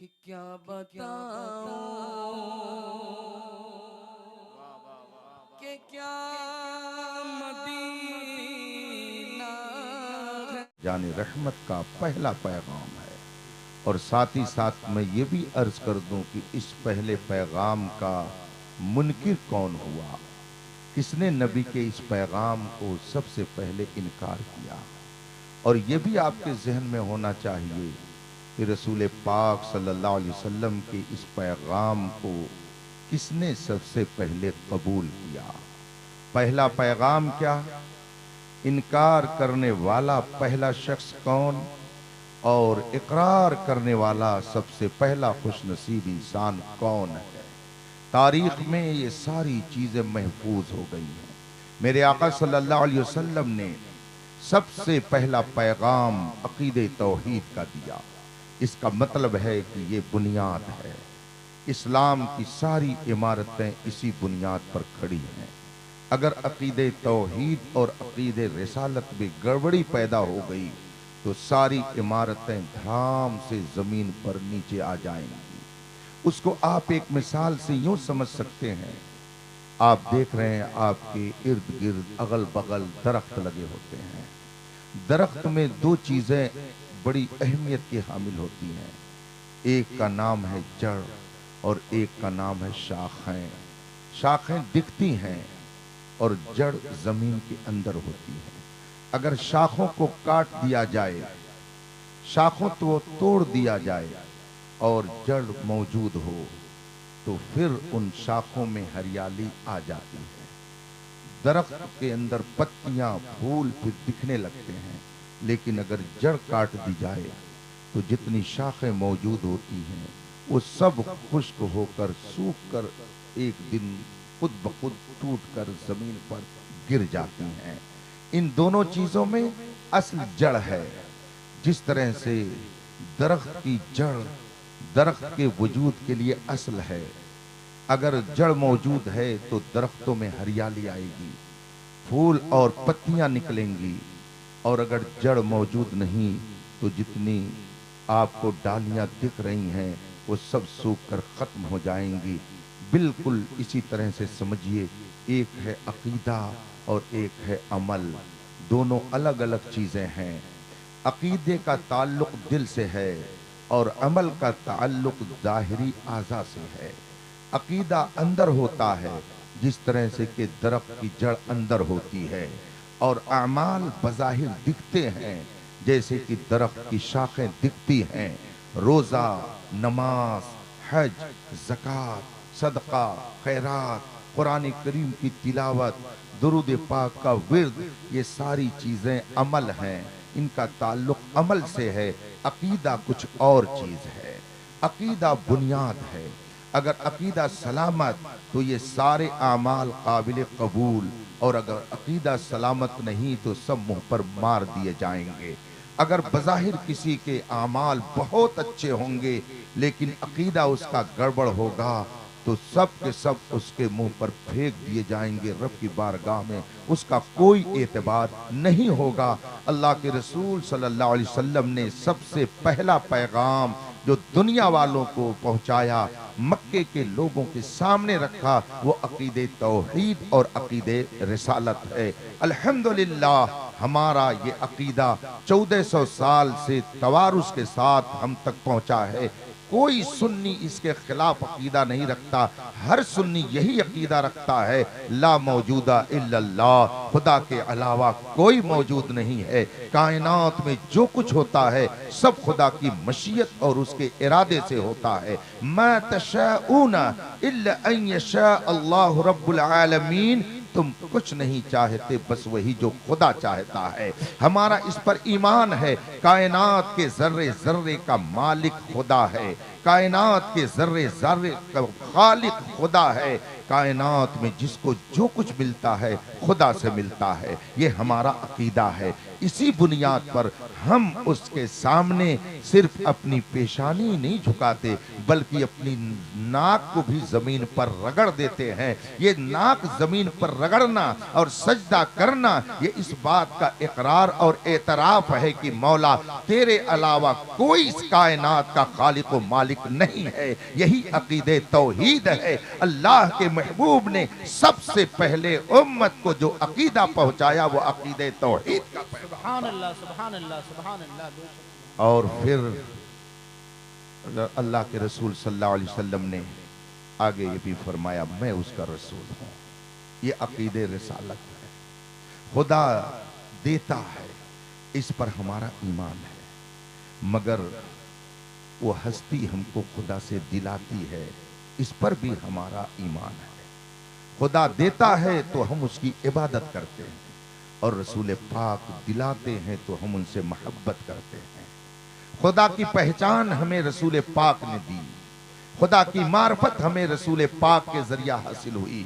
کہ کیا بتاؤں کہ کیا مدینہ ہے۔ یعنی رحمت کا پہلا پیغام ہے، اور ساتھ ہی ساتھ میں یہ بھی عرض کر دوں کہ اس پہلے پیغام کا منکر کون ہوا، کس نے نبی کے اس پیغام کو سب سے پہلے انکار کیا۔ اور یہ بھی آپ کے ذہن میں ہونا چاہیے کہ رسول پاک صلی اللہ علیہ وسلم کے اس پیغام کو کس نے سب سے پہلے قبول کیا۔ پہلا پیغام کیا، انکار کرنے والا پہلا شخص کون، اور اقرار کرنے والا سب سے پہلا خوش نصیب انسان کون ہے۔ تاریخ میں یہ ساری چیزیں محفوظ ہو گئی ہیں۔ میرے آقا صلی اللہ علیہ وسلم نے سب سے پہلا پیغام عقید توحید کا دیا۔ اس کا مطلب ہے کہ یہ بنیاد ہے، اسلام کی ساری عمارتیں اسی بنیاد پر کھڑی ہیں۔ اگر عقید توحید اور عقید رسالت میں گڑبڑی پیدا ہو گئی تو ساری عمارتیں دھڑام سے زمین پر نیچے آ جائیں گی۔ اس کو آپ ایک مثال سے یوں سمجھ سکتے ہیں، آپ دیکھ رہے ہیں آپ کے ارد گرد اغل بغل درخت لگے ہوتے ہیں۔ درخت میں دو چیزیں بڑی اہمیت کی حامل ہوتی ہیں، ایک کا نام ہے جڑ اور ایک کا نام ہے شاخیں۔ شاخیں دکھتی ہیں اور جڑ زمین کے اندر ہوتی ہے۔ اگر شاخوں کو کاٹ دیا جائے، شاخوں کو توڑ دیا جائے اور جڑ موجود ہو تو پھر ان شاخوں میں ہریالی آ جاتی ہے، درخت کے اندر پتیاں پھول پھر دکھنے لگتے ہیں۔ لیکن اگر جڑ کاٹ دی جائے تو جتنی شاخیں موجود ہوتی ہیں وہ سب خشک ہو کر سوکھ کر ایک دن خود بخود ٹوٹ کر زمین پر گر جاتی ہیں۔ ان دونوں چیزوں میں اصل جڑ ہے۔ جس طرح سے درخت کی جڑ درخت کے وجود کے لیے اصل ہے، اگر جڑ موجود ہے تو درختوں میں ہریالی آئے گی، پھول اور پتیاں نکلیں گی، اور اگر جڑ موجود نہیں تو جتنی آپ کو ڈالیاں دکھ رہی ہیں وہ سب سوکھ کر ختم ہو جائیں گی۔ بالکل اسی طرح سے سمجھیے، ایک ہے عقیدہ اور ایک ہے عمل، دونوں الگ الگ چیزیں ہیں۔ عقیدے کا تعلق دل سے ہے اور عمل کا تعلق ظاہری اعضاء سے ہے۔ عقیدہ اندر ہوتا ہے جس طرح سے کہ درخت کی جڑ اندر ہوتی ہے، اور اعمال بظاہر دکھتے ہیں جیسے کہ درخت کی شاخیں دکھتی ہیں۔ روزہ، نماز، حج، زکوٰۃ، صدقہ، خیرات، قرآن کریم کی تلاوت، درود پاک کا ورد، یہ ساری چیزیں عمل ہیں، ان کا تعلق عمل سے ہے۔ عقیدہ کچھ اور چیز ہے، عقیدہ بنیاد ہے۔ اگر عقیدہ سلامت تو یہ سارے اعمال قابل قبول، اور اگر عقیدہ سلامت نہیں تو سب منہ پر مار دیے جائیں گے۔ اگر بظاہر کسی کے اعمال بہت اچھے ہوں گے لیکن عقیدہ اس کا گڑبڑ ہوگا تو سب کے سب اس کے منہ پر پھینک دیے جائیں گے، رب کی بارگاہ میں اس کا کوئی اعتبار نہیں ہوگا۔ اللہ کے رسول صلی اللہ علیہ وسلم نے سب سے پہلا پیغام جو دنیا والوں کو پہنچایا، مکے کے لوگوں کے سامنے رکھا، وہ عقید توحید اور عقید رسالت ہے۔ الحمدللہ ہمارا یہ عقیدہ 1400 سال سے توارث کے ساتھ ہم تک پہنچا ہے۔ کوئی سنی اس کے خلاف عقیدہ نہیں رکھتا، ہر سنی یہی عقیدہ رکھتا ہے، لا موجودہ الا اللہ، خدا کے علاوہ کوئی موجود نہیں ہے۔ کائنات میں جو کچھ ہوتا ہے سب خدا کی مشیت اور اس کے ارادے سے ہوتا ہے۔ ما تشاءون الا ان یشاء اللہ رب العالمین، تم کچھ نہیں چاہتے بس وہی جو خدا چاہتا ہے۔ ہمارا اس پر ایمان ہے، کائنات کے ذرے ذرے کا مالک خدا ہے، کائنات کے ذرے ذرے کا خالق خدا ہے، کائنات میں جس کو جو کچھ ملتا ہے خدا سے ملتا ہے، یہ ہمارا عقیدہ ہے۔ اسی بنیاد پر ہم اس کے سامنے صرف اپنی پیشانی نہیں جھکاتے بلکہ اپنی ناک کو بھی زمین پر رگڑ دیتے ہیں۔ یہ ناک زمین پر رگڑنا اور سجدہ کرنا یہ اس بات کا اقرار اور اعتراف ہے کہ مولا تیرے علاوہ کوئی اس کائنات کا خالق و مالک نہیں ہے۔ یہی عقیدہ توحید ہے۔ اللہ کے محبوب نے سب سے پہلے امت کو جو عقیدہ پہنچایا وہ عقیدہ توحید کا پیغام۔ سبحان اللہ سبحان اللہ سبحان اللہ بے شک۔ اور پھر اللہ کے رسول صلی اللہ علیہ وسلم نے آگے یہ بھی فرمایا میں اس کا رسول ہوں۔ یہ عقیدہ رسالت ہے۔ خدا دیتا ہے، اس پر ہمارا ایمان ہے، مگر وہ ہستی ہم کو خدا سے دلاتی ہے، اس پر بھی ہمارا ایمان ہے۔ خدا دیتا ہے تو ہم اس کی عبادت کرتے ہیں، اور رسول پاک دلاتے ہیں تو ہم ان سے محبت کرتے ہیں۔ خدا کی پہچان ہمیں رسول پاک نے دی، خدا کی معرفت ہمیں رسول پاک کے ذریعہ حاصل ہوئی۔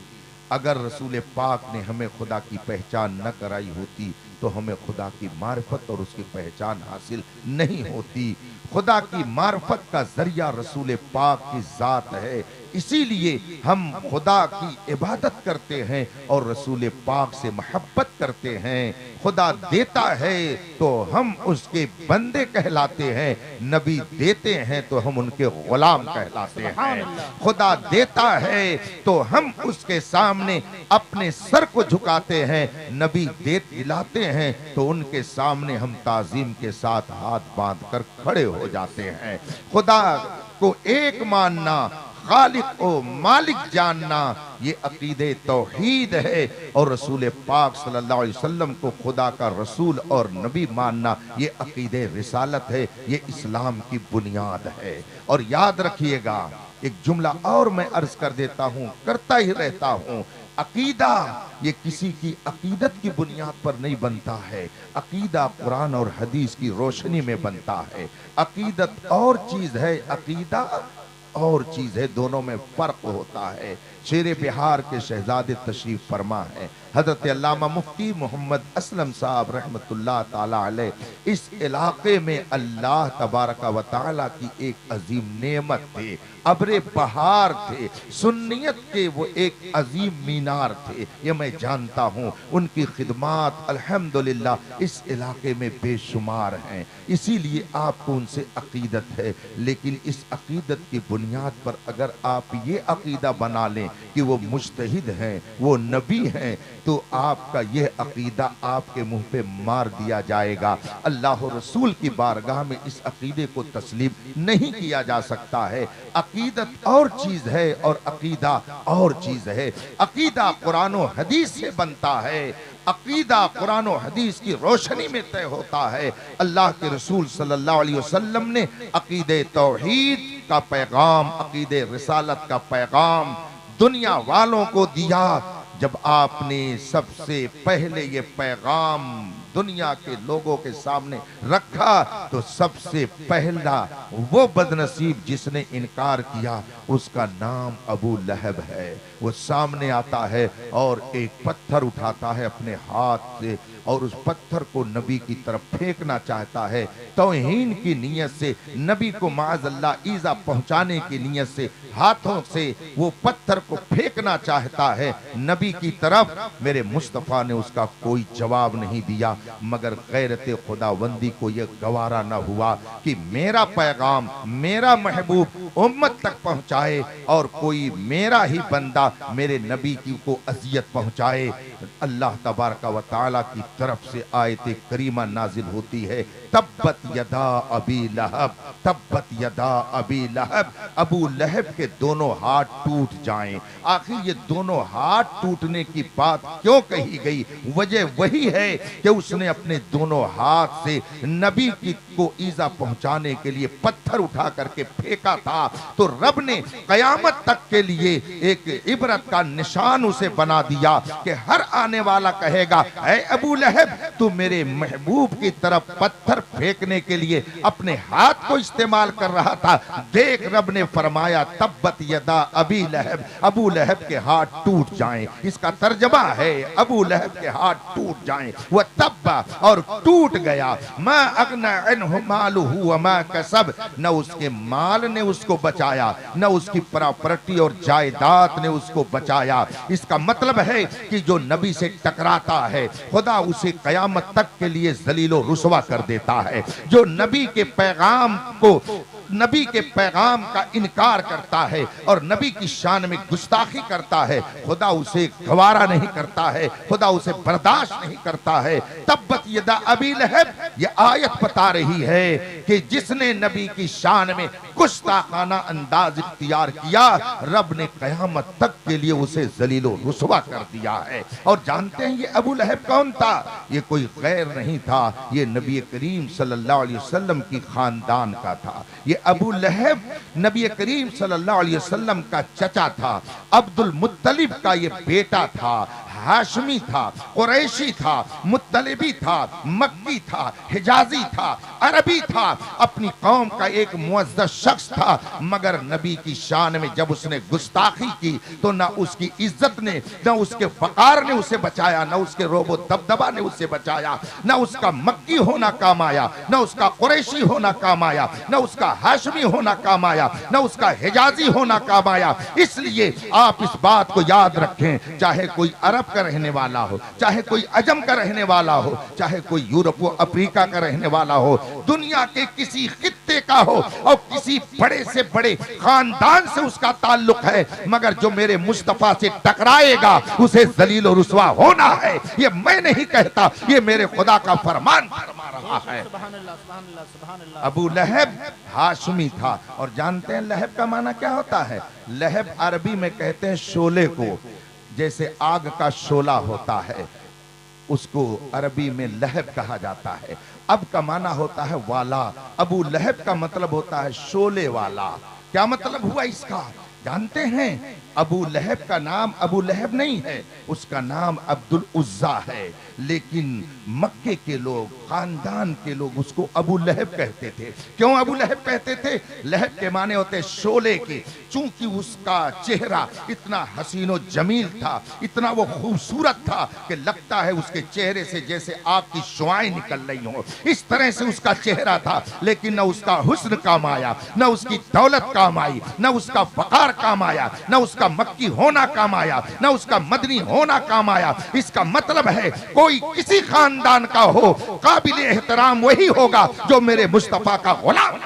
اگر رسول پاک نے ہمیں خدا کی پہچان نہ کرائی ہوتی تو ہمیں خدا کی معرفت اور اس کی پہچان حاصل نہیں ہوتی۔ خدا کی معرفت کا ذریعہ رسول پاک کی ذات ہے، اسی لیے ہم خدا کی عبادت کرتے ہیں اور رسول پاک سے محبت کرتے ہیں۔ خدا دیتا ہے تو ہم اس کے بندے کہلاتے ہیں، نبی دیتے ہیں تو ہم ان کے غلام کہلاتے ہیں۔ خدا دیتا ہے تو ہم اس کے سامنے اپنے سر کو جھکاتے ہیں، نبی دلاتے ہیں تو ان کے سامنے ہم تعظیم کے ساتھ ہاتھ باندھ کر کھڑے ہو جاتے ہیں۔ خدا کو ایک ماننا، خالق و مالک جاننا، یہ عقیدہ توحید ہے، اور رسول پاک صلی اللہ علیہ وسلم کو خدا کا رسول اور نبی ماننا یہ عقیدہ رسالت ہے، یہ اسلام کی بنیاد ہے۔ اور یاد رکھیے گا ایک جملہ اور میں عرض کر دیتا ہوں، کرتا ہی رہتا ہوں، عقیدہ یہ کسی کی عقیدت کی بنیاد پر نہیں بنتا ہے، عقیدہ قرآن اور حدیث کی روشنی میں بنتا ہے۔ عقیدت اور چیز ہے، عقیدہ اور چیز ہے، دونوں میں فرق ہوتا ہے۔ شیر بہار کے شہزادے تشریف فرما ہے حضرت علامہ مفتی محمد اسلم صاحب رحمت اللہ تعالی علیہ۔ اس علاقے میں اللہ تبارک و تعالی کی ایک عظیم نعمت تھے، ابر بہار تھے، سنیت کے وہ ایک عظیم مینار تھے، یہ میں جانتا ہوں۔ ان کی خدمات الحمدللہ اس علاقے میں بے شمار ہیں، اسی لیے آپ کو ان سے عقیدت ہے۔ لیکن اس عقیدت کی بنیاد پر اگر آپ یہ عقیدہ بنا لیں کہ وہ مجتہد ہیں، وہ نبی ہیں، تو آپ کا یہ عقیدہ آپ کے منہ پہ مار دیا جائے گا۔ اللہ و رسول کی بارگاہ میں اس عقیدے کو تسلیم نہیں کیا جا سکتا ہے۔ عقیدت اور چیز ہے اور عقیدہ اور چیز ہے۔ عقیدہ قرآن و حدیث سے بنتا ہے، عقیدہ قرآن و حدیث کی روشنی میں طے ہوتا ہے۔ اللہ کے رسول صلی اللہ علیہ وسلم نے عقیدہ توحید کا پیغام، عقیدہ رسالت کا پیغام دنیا والوں کو دیا۔ جب آپ نے سب سے پہلے یہ پیغام دنیا کے لوگوں کے سامنے رکھا تو سب سے پہلا وہ بدنصیب جس نے انکار کیا اس کا نام ابو لہب ہے۔ وہ سامنے آتا ہے اور ایک پتھر اٹھاتا ہے اپنے ہاتھ سے اور اس پتھر کو نبی کی طرف پھینکنا چاہتا ہے، توہین کی نیت سے، نبی کو معاذ اللہ ایذا پہنچانے کی نیت سے ہاتھوں سے وہ پتھر کو پھینکنا چاہتا ہے نبی کی طرف۔ میرے مصطفیٰ نے اس کا کوئی جواب نہیں دیا، مگر غیرت خداوندی کو یہ گوارا نہ ہوا کہ میرا پیغام میرا محبوب امت تک پہنچائے اور کوئی میرا ہی بندہ میرے نبی کی کو اذیت پہنچائے۔ اللہ تبارک و تعالی کی طرف سے آیت کریمہ نازل ہوتی ہے، تبت یدا ابی لہب، تبت یدا ابی لہب، ابو لہب کے دونوں ہاتھ ٹوٹ جائیں۔ آخر یہ دونوں ہاتھ ٹوٹنے کی بات کیوں کہی گئی؟ وجہ وہی ہے کہ اس نے اپنے دونوں ہاتھ سے نبی کی کو ایذا پہنچانے کے لیے پتھر اٹھا کر کے پھینکا تھا، تو رب نے قیامت تک کے لیے ایک عبرت کا نشان اسے بنا دیا کہ ہر آنے والا کہے گا اے ابو لہب تو میرے محبوب کی طرف پتھر फेंकने के लिए अपने हाथ को इस्तेमाल कर रहा था। देख रब ने फरमाया तब्बत यदा अबी लहब, अबू लहब के हाथ टूट जाएं। इसका तर्जमा है अबू लहब के हाथ टूट जाएं। वह तब्बा और टूट गया। मा अगना अन्हु मालुहु व मा कसब, न उसके माल ने उसको बचाया न उसकी प्रॉपर्टी और जायदाद ने उसको बचाया। इसका मतलब है कि जो नबी से टकराता है खुदा उसे कयामत तक के लिए जलीलो रुसवा कर देता है। जो नबी के पैगाम का इनकार करता है और नबी की शान में गुस्ताखी करता है, खुदा उसे गवारा नहीं करता है, खुदा उसे बर्दाश्त नहीं करता है। तब्बत यदा अबी लहब, ये आयत बता रही है कि जिसने नबी की शान में गुस्ताखाना अंदाज इख्तियार किया, रब ने कयामत तक के लिए उसे जलीलो रुसवा कर दिया है। और जानते हैं ये अबू लहब कौन था? ये कोई गैर नहीं था, ये नबी करीम सल्लल्लाहु अलैहि वसल्लम की खानदान का था। ये अबू लहब नबी करीम सल्लल्लाहु अलैहि वसल्लम का चचा था, अब्दुल मुत्तलिब का ये बेटा था, हाशमी था, कुरैशी था, मुत्तलिबी था, मक्की था, हिजाजी था, अरबी था, अपनी कौम का एक मुअज़्ज़ज़ शख्स था। मगर नबी की शान में जब उसने गुस्ताखी की तो न उसकी इज्जत ने, न उसके फकार ने उसे बचाया, न उसके रोबो दबदबा ने उसे बचाया, न उसका मक्की होना काम आया, न उसका कुरैशी होना काम आया, न उसका हाशमी होना काम आया, न उसका हिजाजी होना काम आया। इसलिए आप इस बात को याद रखें, चाहे कोई अरब का रहने वाला हो, चाहे कोई अजम का रहने वाला हो, चाहे कोई यूरोप व अफ्रीका का रहने वाला हो, दुनिया के किसी खित्ते का हो और किसी बड़े से बड़े खानदान से उसका ताल्लुक है, मगर जो मेरे मुस्तफा से टकराएगा उसे जलील और रुसवा होना है। ये मैं नहीं कहता, ये मेरे खुदा का फरमान फरमा रहा है। अबू लहब हाशमी था। और जानते हैं लहब का माना क्या होता है? लहब अरबी में कहते हैं शोले को, जैसे आग का शोला होता है उसको अरबी में लहब कहा जाता है। अब का माना होता है वाला। अबू लहब का मतलब होता है शोले वाला। क्या मतलब हुआ इसका? जानते हैं अबू लहब का नाम अबू लहब नहीं है, उसका नाम अब्दुल उज्जा है, लेकिन मक्के के लोग, खानदान के लोग उसको अबू लहब कहते थे। क्यों अबू लहब कहते थे? लहब के माने होते शोले के। चूंकि उसका चेहरा इतना हसीनो जमील था, इतना वो खूबसूरत था कि लगता है उसके चेहरे से जैसे आग की शुआएं निकल रही हो, इस तरह से उसका चेहरा था। लेकिन न उसका हुस्न काम आया, न उसकी दौलत काम आई, न उसका फकार काम आया, न उसका मक्की होना काम आया, न उसका मदनी होना काम आया। इसका मतलब है कोई किसी खानदान का हो, काबिल एहतराम वही होगा जो मेरे मुस्तफा का गुलाम।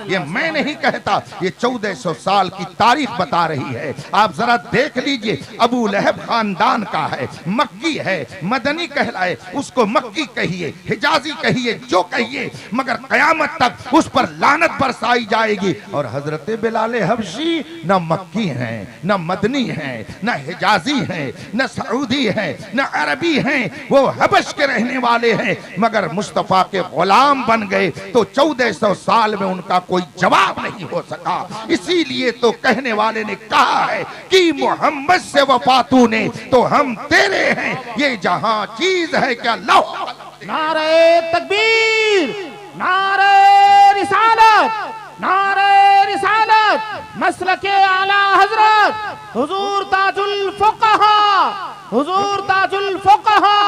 ये मैं नहीं कहता, ये 1400 साल की तारीख बता रही है। आप जरा देख लीजिए, अबू लहब खानदान का है, मक्की है, मदनी कहलाए, उसको मक्की कहिए, हिजाजी कहिए, जो कहिए, मगर कयामत तक उस पर लानत बरसाई जाएगी। और हजरत बिलाल हबशी न मक्की हैं, न मदनी हैं, न हिजाजी हैं, न सऊदी हैं, न अरबी हैं, वो हबश के रहने वाले हैं, मगर मुस्तफा के गुलाम बन गए तो 1400 साल में उनका कोई जवाब नहीं हो सका। इसीलिए तो कहने वाले ने कहा है कि मोहम्मद से वफा तूने तो हम तेरे हैं, ये जहां चीज है क्या लौह। नारे तकबीर, नारे रिसालत, नारे रिसालत, मसलके आला हजरत हुजूर ताजुल फुक़हा, हुजूर ताजुल फुक़हा,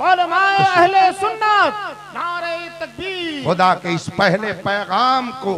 उलमाए अहले सुन्नत, नारे तकबीर। खुदा के इस पहले पैगाम को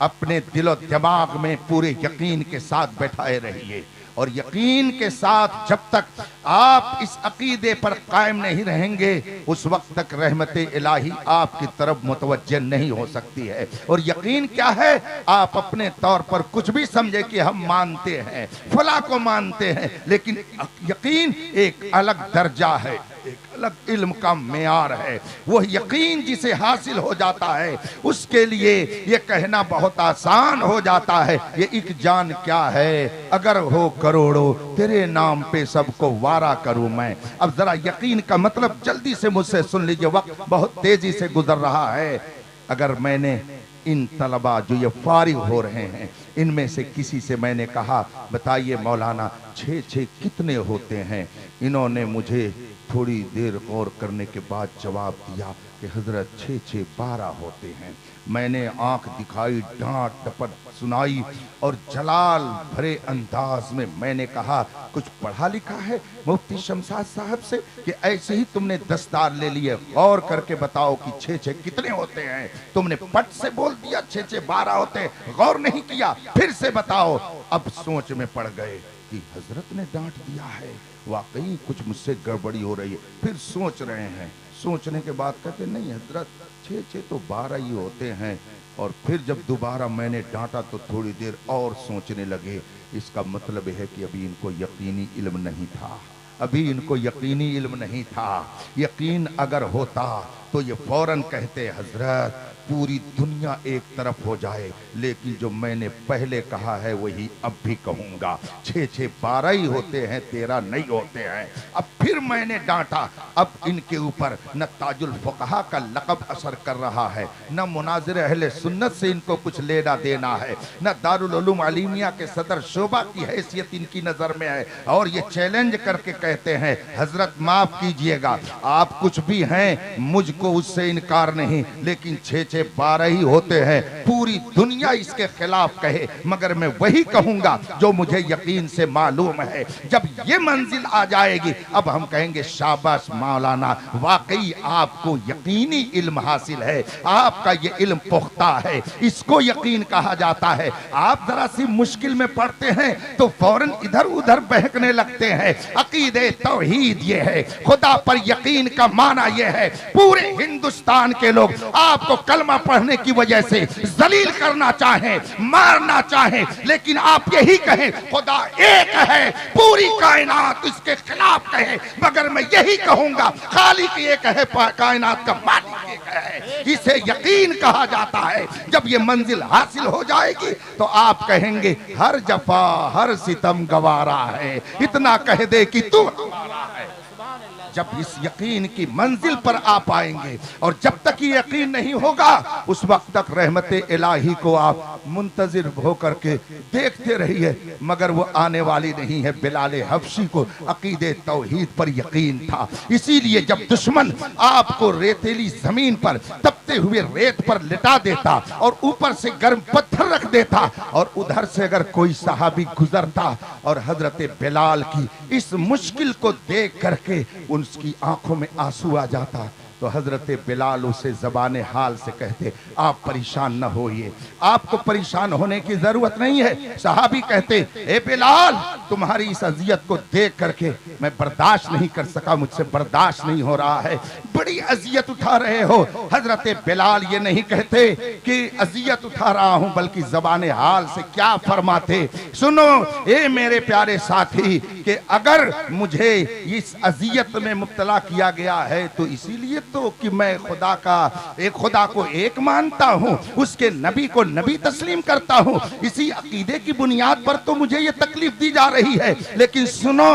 अपने दिलो दिमाग में पूरे यकीन के साथ बैठाए रहिए। और यकीन के साथ जब तक आप इस अकीदे पर कायम नहीं रहेंगे, उस वक्त तक रहमत इलाही आपकी तरफ मुतवज्जह नहीं हो सकती है। और यकीन क्या है? आप अपने तौर पर कुछ भी समझे कि हम मानते हैं, फला को मानते हैं, लेकिन यकीन एक अलग दर्जा है, एक अलग इल्म का मेयार है। वो यकीन जिसे हासिल हो जाता है उसके लिए ये कहना बहुत आसान हो जाता है, ये एक जान क्या है, अगर हो करोड़ों तेरे नाम पे सबको वारा करूं मैं। अब जरा यकीन का मतलब जल्दी से मुझसे सुन लीजिए, वक्त बहुत तेजी से गुजर रहा है। अगर मैंने इन तलबा जो ये फारिग हो रहे हैं, इनमें से किसी से मैंने कहा बताइए मौलाना 6 कितने होते हैं, इन्होंने मुझे थोड़ी देर गौर करने के बाद जवाब दिया कि हजरत 6 12 होते हैं। मैंने आंख दिखाई, डांट डपट सुनाई और जलाल भरे अंदाज में मैंने कहा, कुछ पढ़ा लिखा है मुफ्ती शमशाद साहब से कि ऐसे ही तुमने दस्तार ले लिए? गौर करके बताओ कि 6 कितने होते हैं? तुमने पट से बोल दिया 6 12 होते हैं, गौर नहीं किया। फिर से बताओ। अब सोच में पड़ गए कि हजरत ने डांट दिया है, वाकई कुछ मुझसे गड़बड़ी हो रही है। फिर सोच रहे हैं, सोचने के बाद कहते नहीं हजरत 6 तो 12 ही होते हैं। और फिर जब दोबारा मैंने डांटा तो थोड़ी देर और सोचने लगे। इसका मतलब है कि अभी इनको यकीनी इल्म नहीं था, अभी इनको यकीनी इल्म नहीं था। यकीन अगर होता तो ये फौरन कहते हजरत पूरी दुनिया एक तरफ हो जाए, लेकिन जो मैंने पहले कहा है वही अब भी कहूंगा। 6 12 ही होते हैं, 13 नहीं होते हैं। अब फिर मैंने डांटा। अब इनके ऊपर न ताजुल फुकहा का लक़ब असर कर रहा है, न मुनाज़िर अहले सुन्नत से इनको कुछ लेना देना है, न दारुल उलूम अलीमिया के सदर शोबा की हैसियत इनकी नजर में है। और ये चैलेंज करके कहते हैं हजरत माफ कीजिएगा, आप कुछ भी हैं, मुझको उससे इनकार नहीं, लेकिन 6 12 ही होते हैं। पूरी दुनिया इसके खिलाफ कहे मगर मैं वही कहूंगा जो मुझे यकीन से मालूम है। जब ये मंजिल आ जाएगी अब हम कहेंगे शाबाश मौलाना, वाकई आपको यकीनी इल्म हासिल है, आपका ये इल्म पुख्ता है, इसको यकीन कहा जाता है। आप जरा सी मुश्किल में पड़ते हैं तो फौरन इधर उधर बहकने लगते हैं। अकीदे तौहीद ये है, खुदा पर यकीन का माना ये है। पूरे हिंदुस्तान के लोग आपको कलमा पढ़ने की वजह से जलील करना चाहें, मारना चाहें, लेकिन आप यही कहें खुदा एक है, पूरी कायनात इसके खिलाफ कहे मगर मैं यही कहूंगा खालिक एक है, कायनात का मालिक एक है। इसे यकीन कहा जाता है। जब ये मंजिल हासिल हो जाएगी तो आप कहेंगे हर जफा हर सितम गवारा है, इतना कह दे कि तू हमारा है। जब इस यकीन की मंजिल पर आ पाएंगे, और जब तक ये यकीन नहीं होगा उस वक्त तक रहमत इलाही को आप मुंतजिर होकर के देखते रहिए, मगर वो आने वाली नहीं है। बिलाल हबशी को अकीदे तौहीद पर यकीन था, इसीलिए जब दुश्मन आपको रेतीली जमीन पर तपते हुए रेत पर लिटा देता और ऊपर से गर्म पत्थर रख देता और उधर से अगर कोई सहाबी गुजरता और हजरत बिलाल की इस मुश्किल को देख करके उसकी आंखों में आंसू आ जाता तो हजरत बिलाल उसे ज़बान हाल से कहते आप परेशान न होइए, आपको परेशान होने की जरूरत नहीं है। सहाबी कहते ए बिलाल, तुम्हारी इस अजियत को देख करके मैं बर्दाश्त नहीं कर सका, मुझसे बर्दाश्त नहीं हो रहा है, बड़ी अजियत उठा रहे हो। हजरत बिलाल ये नहीं कहते कि अजियत उठा रहा हूं, बल्कि ज़बान हाल से क्या फरमाते, सुनो ए मेरे प्यारे साथी कि अगर मुझे इस अजियत में मुब्तला किया गया है तो इसीलिए तो कि मैं खुदा को एक मानता हूँ, उसके नबी को नबी तस्लीम करता हूँ, इसी अकीदे की बुनियाद पर तो मुझे ये तकलीफ दी जा रही है। लेकिन सुनो,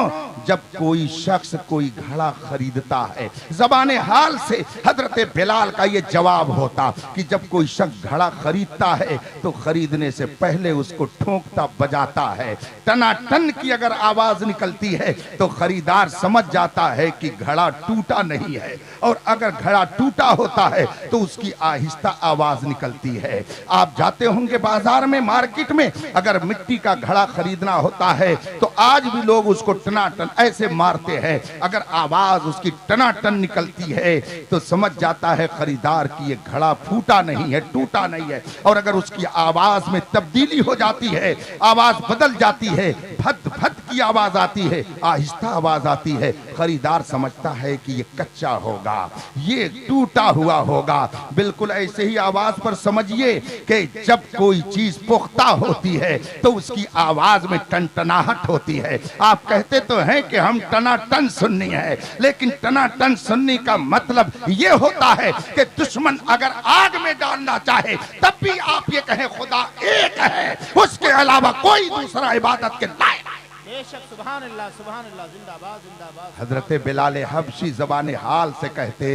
जब कोई शख्स कोई घड़ा खरीदता है, ज़बान हाल से हजरत बिलाल का ये जवाब होता कि जब कोई शख्स घड़ा खरीदता है तो खरीदने से पहले उसको ठोंकता बजाता है, टनाटन की अगर आवाज निकलती है तो खरीदार समझ जाता है कि घड़ा टूटा नहीं है, और अगर घड़ा टूटा होता है तो उसकी आहिस्ता आवाज निकलती है। आप जाते होंगे बाजार में, मार्केट में, अगर मिट्टी का घड़ा खरीदना होता है तो आज भी लोग उसको टनाटन ऐसे मारते हैं, अगर आवाज उसकी टनाटन निकलती है तो समझ जाता है खरीदार की ये घड़ा फूटा नहीं है, टूटा नहीं है। और अगर उसकी आवाज में तब्दीली हो जाती है, आवाज बदल जाती है, भद भद की आवाज आती है, आहिस्ता आवाज आती है, खरीदार समझता है कि ये कच्चा होगा, ये टूटा हुआ होगा। बिल्कुल ऐसे ही आवाज पर समझिए कि जब कोई चीज पुख्ता होती है तो उसकी आवाज में टनटनाहट होती है। आप कहते तो हैं कि हम टनाटन सुन्नी है, लेकिन टनाटन सुन्नी का मतलब ये होता है कि दुश्मन अगर आग में डालना चाहे तब भी आप ये कहें खुदा एक है, उसके अलावा कोई दूसरा इबादत के लायक नहीं। सुभान अल्लाह, सुभान अल्लाह, जिंदाबाद जिंदाबाद। हजरत बिलाल हबशी ज़बान हाल से कहते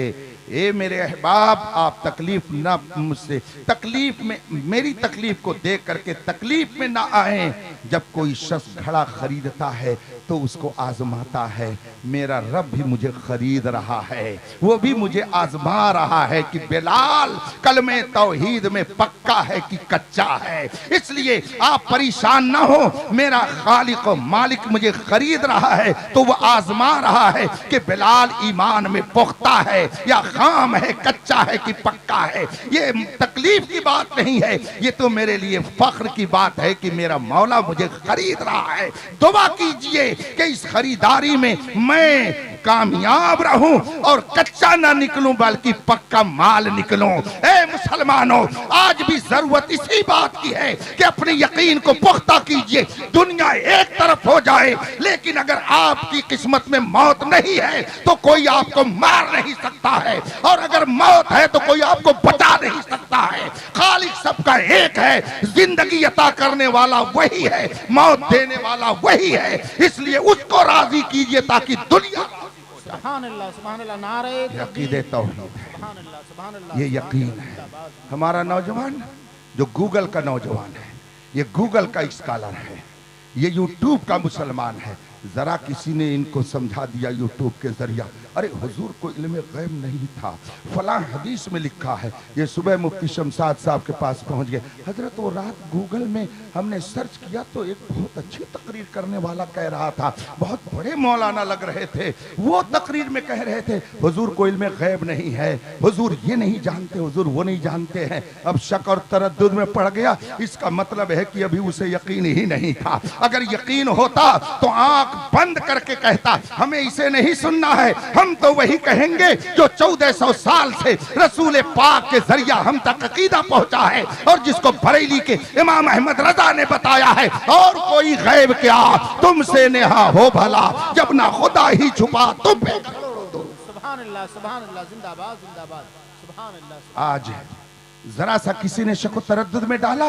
ए मेरे अहबाब, आप तकलीफ ना मुझसे तकलीफ में, मेरी तकलीफ को देख करके तकलीफ में ना आए। जब कोई शख्स घड़ा खरीदता है تو اس کو آزماتا ہے۔ میرا رب بھی مجھے خرید رہا ہے، وہ بھی مجھے آزما رہا ہے کہ بلال کلمہ توحید میں پکا ہے کہ کچا ہے۔ اس لیے آپ پریشان نہ ہو، میرا خالق و مالک مجھے خرید رہا ہے تو وہ آزما رہا ہے کہ بلال ایمان میں پختہ ہے یا خام ہے، کچا ہے کہ پکا ہے۔ یہ تکلیف کی بات نہیں ہے، یہ تو میرے لیے فخر کی بات ہے کہ میرا مولا مجھے خرید رہا ہے۔ دعا کیجئے کہ اس خریداری میں میں کامیاب رہوں اور کچا نہ نکلوں بلکہ پکا مال نکلوں۔ اے مسلمانوں، آج بھی ضرورت اسی بات کی ہے کہ اپنے یقین کو پختہ کیجئے۔ دنیا ایک طرف ہو جائے لیکن اگر آپ کی قسمت میں موت نہیں ہے تو کوئی آپ کو مار نہیں سکتا ہے، اور اگر موت ہے تو کوئی آپ کو بچا نہیں سکتا ہے۔ خالق سب کا ایک ہے، زندگی عطا کرنے والا وہی ہے، موت دینے والا وہی ہے، اس لیے اس کو راضی کیجئے تاکہ دنیا سبحان اللہ، نعرہ عقیدہ توحید ہے۔ سبحان اللہ، سبحان اللہ، یہ یقین ہے۔ ہمارا نوجوان جو گوگل کا نوجوان ہے، یہ گوگل کا اسکالر ہے، یہ یوٹیوب کا مسلمان ہے، ذرا کسی نے ان کو سمجھا دیا یوٹیوب کے ذریعہ، ارے حضور کو علم غیب نہیں تھا، فلاں حدیث میں لکھا ہے۔ یہ صبح مفتی شمشاد صاحب کے پاس پہنچ گئے، حضرت وہ رات گوگل میں ہم نے سرچ کیا تو ایک بہت اچھی تقریر کرنے والا کہہ رہا تھا، بہت بڑے مولانا لگ رہے تھے، وہ تقریر میں کہہ رہے تھے حضور کو علم غیب نہیں ہے، حضور یہ نہیں جانتے، حضور وہ نہیں جانتے ہیں۔ اب شک اور تردد میں پڑ گیا، اس کا مطلب ہے کہ ابھی اسے یقین ہی نہیں تھا۔ اگر یقین ہوتا تو آنکھ بند کر کے کہتا ہمیں اسے نہیں سننا ہے، ہم تو وہی کہیں گے جو 1400 سال سے رسول پاک کے ذریعہ ہم تک عقیدہ پہنچا ہے، اور جس کو بریلی کے امام احمد رضا نے بتایا ہے، اور کوئی غیب کیا تم سے نہا ہو بھلا جب نہ خدا ہی چھپا تم پہ۔ سبحان اللہ، زندہ باد، زندہ باد، سبحان اللہ۔ آج ذرا سا کسی نے شک و تردد میں ڈالا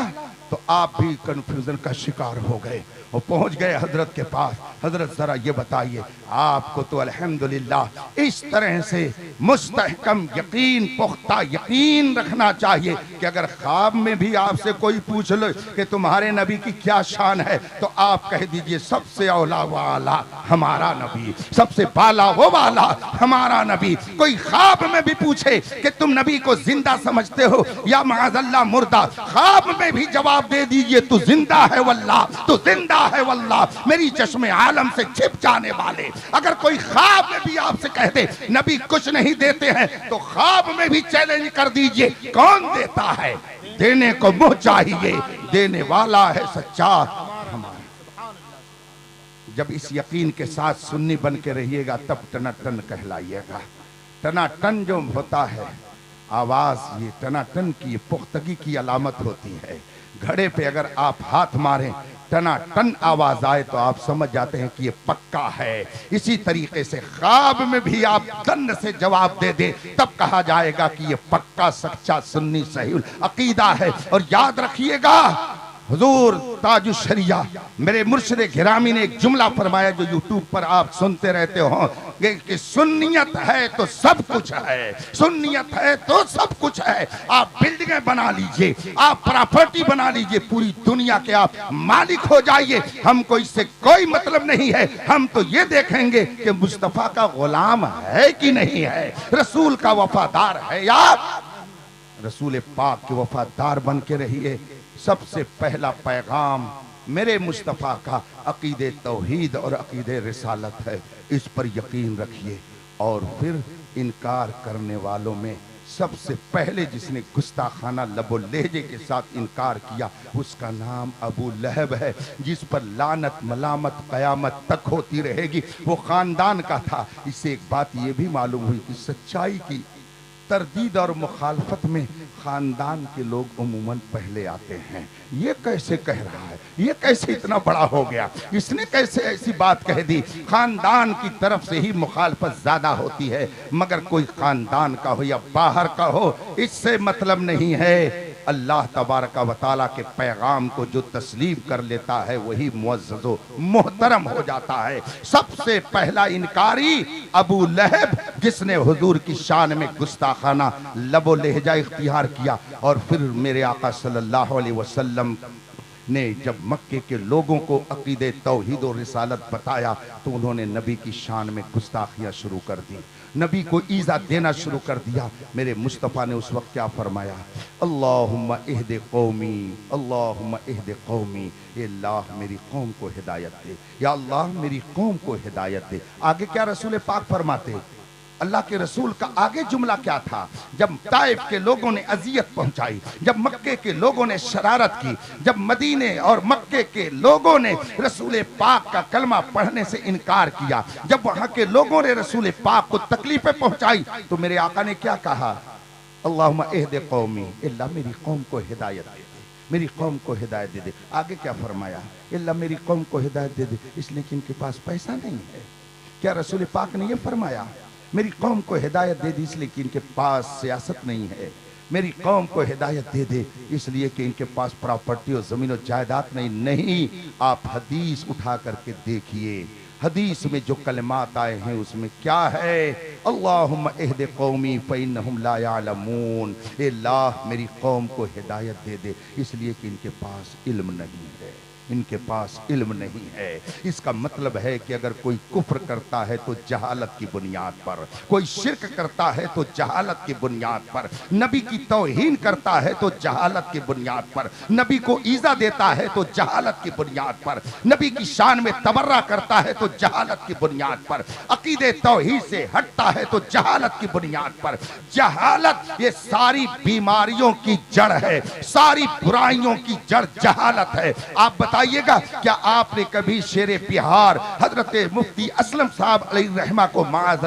تو آپ بھی کنفیوژن کا شکار ہو گئے اور پہنچ گئے حضرت کے پاس۔ حضرت ذرا یہ بتائیے، آپ کو تو الحمدللہ اس طرح سے مستحکم یقین، پختہ یقین رکھنا چاہیے کہ اگر خواب میں بھی آپ سے کوئی پوچھ لے کہ تمہارے نبی کی کیا شان ہے تو آپ کہہ دیجئے سب سے اولا والا ہمارا نبی، سب سے بالا وہ والا ہمارا نبی۔ کوئی خواب میں بھی پوچھے کہ تم نبی کو زندہ سمجھتے ہو یا معاذ اللہ مردہ، خواب میں بھی جواب دے دیجئے تو زندہ ہے واللہ، تو زندہ ہے واللہ، میری چشم عالم سے چھپ جانے والے۔ اگر کوئی خواب میں بھی آپ سے کہہ دے نبی کچھ نہیں دیتے ہیں تو خواب میں بھی چیلنج کر دیجئے کون دیتا ہے؟ دینے کو منہ چاہیے، دینے والا ہے سچا ہمارا۔ جب اس یقین کے ساتھ سنی بن کے رہیے گا تب ٹنا ٹن کہلائیے گا۔ ٹنا ٹن جو ہوتا ہے آواز، یہ ٹنا ٹن کی پختگی کی علامت ہوتی ہے۔ گھڑے پہ اگر آپ ہاتھ ماریں ٹنا ٹن آواز آئے تو آپ سمجھ جاتے ہیں کہ یہ پکا ہے۔ اسی طریقے سے خواب میں بھی آپ دن سے جواب دے دیں تب کہا جائے گا کہ یہ پکا سچا سنی صحیح عقیدہ ہے۔ اور یاد رکھیے گا حضور تاج الشریعہ میرے مرشد گرامی نے ایک جملہ فرمایا جو یوٹیوب پر آپ سنتے رہتے ہوں کہ سنیت ہے تو سب کچھ ہے، سنیت ہے تو سب کچھ ہے۔ آپ بلڈنگیں بنا لیجئے، آپ پراپرٹی بنا لیجئے، پوری دنیا کے آپ مالک ہو جائیے، ہم کو اس سے کوئی مطلب نہیں ہے۔ ہم تو یہ دیکھیں گے کہ مصطفیٰ کا غلام ہے کہ نہیں ہے، رسول کا وفادار ہے یا رسول پاک کے وفادار بن کے رہیے۔ سب سے پہلا پیغام میرے مصطفیٰ کا عقید توحید اور عقید رسالت ہے، اس پر یقین رکھیے۔ اور پھر انکار کرنے والوں میں سب سے پہلے جس نے گستاخانہ لب و لہجے کے ساتھ انکار کیا اس کا نام ابو لہب ہے، جس پر لعنت ملامت قیامت تک ہوتی رہے گی۔ وہ خاندان کا تھا۔ اس سے ایک بات یہ بھی معلوم ہوئی کہ سچائی کی تردید اور مخالفت میں خاندان کے لوگ عموماً پہلے آتے ہیں۔ یہ کیسے کہہ رہا ہے، یہ کیسے اتنا بڑا ہو گیا، اس نے کیسے ایسی بات کہہ دی؟ خاندان کی طرف سے ہی مخالفت زیادہ ہوتی ہے، مگر کوئی خاندان کا ہو یا باہر کا ہو اس سے مطلب نہیں ہے۔ اللہ تبارک و تعالیٰ کے پیغام کو جو تسلیم کر لیتا ہے وہی معزز و محترم ہو جاتا ہے۔ سب سے پہلا انکاری ابو لہب جس نے حضور کی شان میں گستاخانہ لب و لہجہ اختیار کیا، اور پھر میرے آقا صلی اللہ علیہ وسلم نے جب مکے کے لوگوں کو عقیدے توحید و رسالت بتایا تو انہوں نے نبی کی شان میں گستاخیاں شروع کر دی، نبی کو ایذا دینا شروع کر دیا۔ میرے مصطفیٰ نے اس وقت کیا فرمایا؟ اللہم اہد قومی، اللہم اہد قومی، اے اللہ میری قوم کو ہدایت دے، یا اللہ میری قوم کو ہدایت دے۔ آگے کیا رسول پاک فرماتے؟ اللہ کے رسول کا آگے جملہ کیا تھا؟ جب طائف کے لوگوں نے اذیت پہنچائی، جب مکے کے لوگوں نے شرارت کی، جب مدینے اور مکے کے لوگوں نے رسول پاک کا کلمہ پڑھنے سے انکار کیا، جب وہاں کے لوگوں نے رسول پاک کو تکلیفیں پہنچائی، تو میرے آقا نے کیا کہا؟ اللہم اہد قومی، اللہ میری قوم کو ہدایت دے دے، میری قوم کو ہدایت دے دے۔ آگے کیا فرمایا؟ اللہ میری قوم کو ہدایت دے دے اس لیے کہ ان کے پاس پیسہ نہیں ہے۔ کیا رسول پاک نے یہ فرمایا؟ میری قوم کو ہدایت دے دی اس لیے کہ ان کے پاس سیاست نہیں ہے، میری قوم کو ہدایت دے دے اس لیے کہ ان کے پاس پراپرٹی اور زمین و جائیداد نہیں۔ آپ حدیث اٹھا کر کے دیکھیے، حدیث میں جو کلمات آئے ہیں اس میں کیا ہے؟ اللہم اہد قومی فإنہم لا یعلمون، اے اللہ میری قوم کو ہدایت دے دے اس لیے کہ ان کے پاس علم نہیں ہے، ان کے پاس علم نہیں ہے۔ اس کا مطلب ہے کہ اگر کوئی کفر کرتا ہے تو جہالت کی بنیاد پر، کوئی شرک کرتا ہے تو جہالت کی بنیاد پر، نبی کی توہین کرتا ہے تو جہالت کی بنیاد پر، نبی کو ایذا دیتا ہے تو جہالت کی بنیاد پر، نبی کی شان میں تبرہ کرتا ہے تو جہالت کی بنیاد پر، عقیدے توحید سے ہٹتا ہے تو جہالت کی بنیاد پر۔ جہالت یہ ساری بیماریوں کی جڑ ہے، ساری برائیوں کی جڑ جہالت ہے۔ آپ بتائیے گا کیا آپ نے کبھی شیر بہار حضرت مفتی اسلم صاحب علیہ الرحمہ کو معاذ